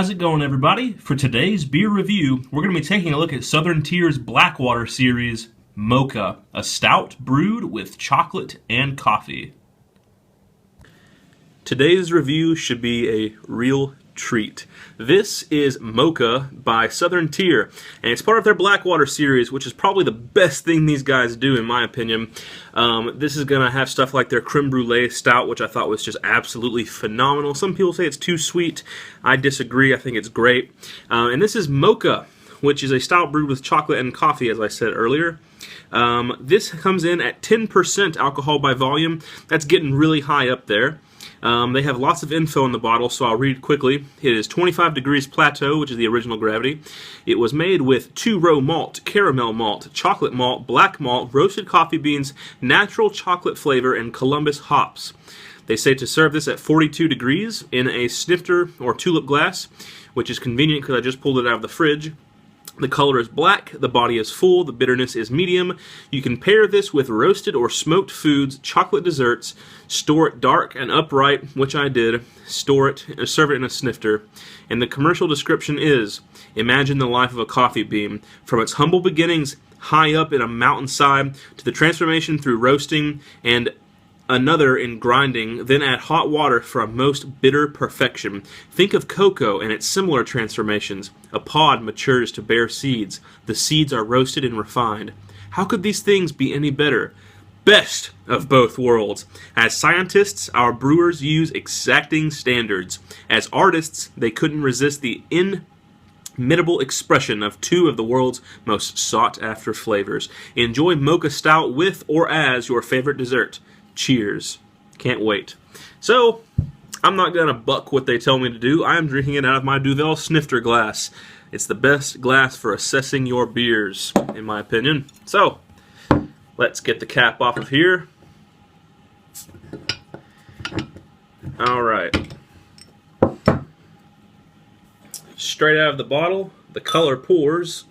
How's it going, everybody? For today's beer review, we're going to be taking a look at Southern Tier's Blackwater series, Mocha, a stout brewed with chocolate and coffee. Today's review should be a real treat. This is Mocha by Southern Tier, and it's part of their Blackwater series, which is probably the best thing these guys do, in my opinion. This is going to have stuff like their Creme Brulee Stout, which I thought was just absolutely phenomenal. Some people say it's too sweet. I disagree. I think it's great. And this is Mocha, which is a stout brewed with chocolate and coffee, as I said earlier. This comes in at 10% alcohol by volume. That's getting really high up there. They have lots of info in the bottle, so I'll read quickly. It is 25 degrees Plateau, which is the original gravity. It was made with 2-row malt, caramel malt, chocolate malt, black malt, roasted coffee beans, natural chocolate flavor, and Columbus hops. They say to serve this at 42 degrees in a snifter or tulip glass, which is convenient because I just pulled it out of the fridge. The color is black, the body is full, the bitterness is medium. You can pair this with roasted or smoked foods, chocolate desserts, store it dark and upright, which I did, serve it in a snifter. And the commercial description is, imagine the life of a coffee bean, from its humble beginnings high up in a mountainside to the transformation through roasting and another in grinding, then add hot water for a most bitter perfection. Think of cocoa and its similar transformations. A pod matures to bear seeds. The seeds are roasted and refined. How could these things be any better? Best of both worlds. As scientists, our brewers use exacting standards. As artists, they couldn't resist the inimitable expression of two of the world's most sought-after flavors. Enjoy Mocha Stout with or as your favorite dessert. Cheers. Can't wait. So, I'm not going to buck what they tell me to do. I am drinking it out of my Duvel snifter glass. It's the best glass for assessing your beers, in my opinion. So, let's get the cap off of here. Alright. Straight out of the bottle, the color pours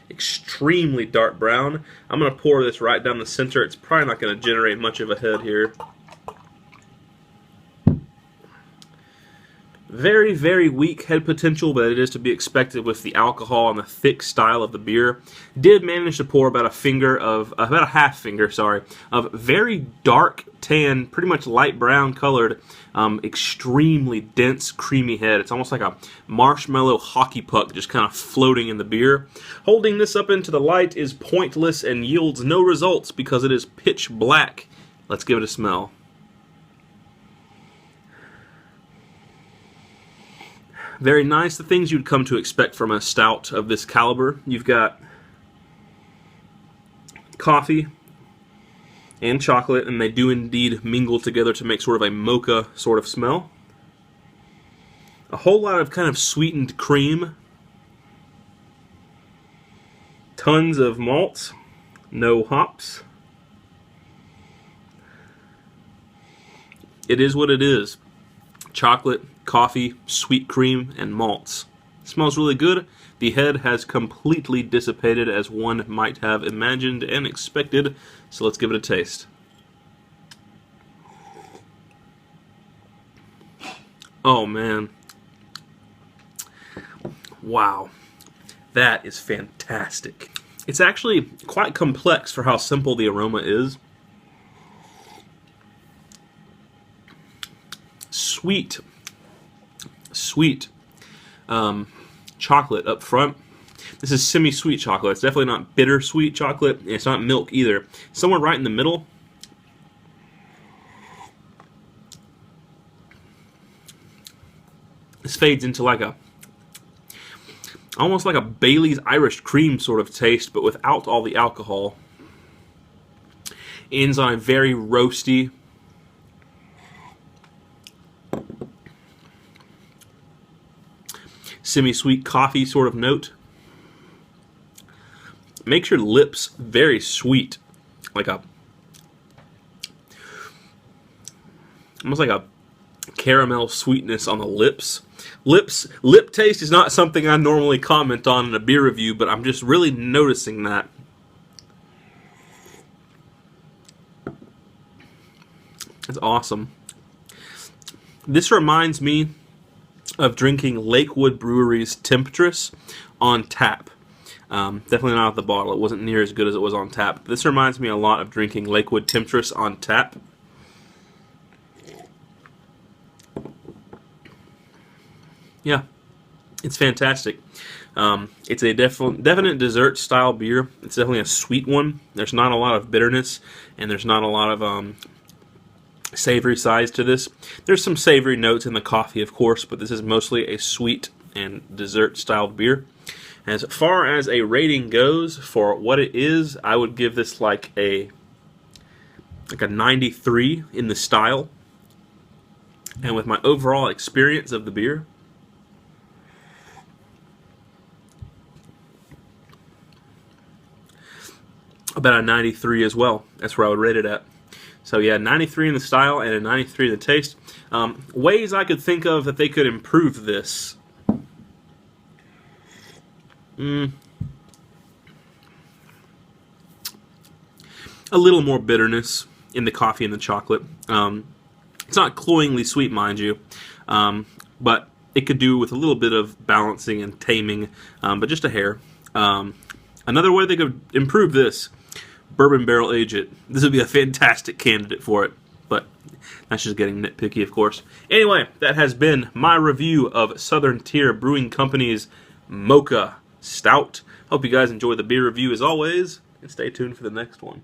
extremely dark brown. I'm going to pour this right down the center. It's probably not going to generate much of a head here. Very, very weak head potential, but it is to be expected with the alcohol and the thick style of the beer. Did manage to pour about a half finger, of very dark tan, pretty much light brown colored, extremely dense, creamy head. It's almost like a marshmallow hockey puck just kind of floating in the beer. Holding this up into the light is pointless and yields no results because it is pitch black. Let's give it a smell. Very nice. The things you'd come to expect from a stout of this caliber. You've got coffee and chocolate, and they do indeed mingle together to make sort of a mocha sort of smell. A whole lot of kind of sweetened cream. Tons of malts. No hops. It is what it is. Chocolate, coffee, sweet cream, and malts. It smells really good. The head has completely dissipated as one might have imagined and expected, so let's give it a taste. Oh man. Wow. That is fantastic. It's actually quite complex for how simple the aroma is. Sweet chocolate up front. This is semi-sweet chocolate. It's definitely not bitter-sweet chocolate. And it's not milk either. Somewhere right in the middle. This fades into like almost like a Bailey's Irish cream sort of taste, but without all the alcohol. Ends on a very roasty, semi-sweet coffee sort of note. Makes your lips very sweet, almost like a caramel sweetness on the lips. Lip taste is not something I normally comment on in a beer review, but I'm just really noticing that. It's awesome. This reminds me of drinking Lakewood Brewery's Temptress on tap. Definitely not at the bottle. It wasn't near as good as it was on tap. This reminds me a lot of drinking Lakewood Temptress on tap. Yeah, it's fantastic. It's a definite dessert style beer. It's definitely a sweet one. There's not a lot of bitterness, and there's not a lot of savory sides to this. There's some savory notes in the coffee, of course, but this is mostly a sweet and dessert style beer. As far as a rating goes for what it is, I would give this like a 93 in the style. And with my overall experience of the beer, about a 93 as well. That's where I would rate it at. So yeah, 93 in the style and a 93 in the taste. Ways I could think of that they could improve this. A little more bitterness in the coffee and the chocolate. It's not cloyingly sweet, mind you, but it could do with a little bit of balancing and taming, but just a hair. Another way they could improve this: bourbon barrel age it. This would be a fantastic candidate for it, but that's just getting nitpicky, of course. Anyway, that has been my review of Southern Tier Brewing Company's Mocha Stout. Hope you guys enjoy the beer review as always, and stay tuned for the next one.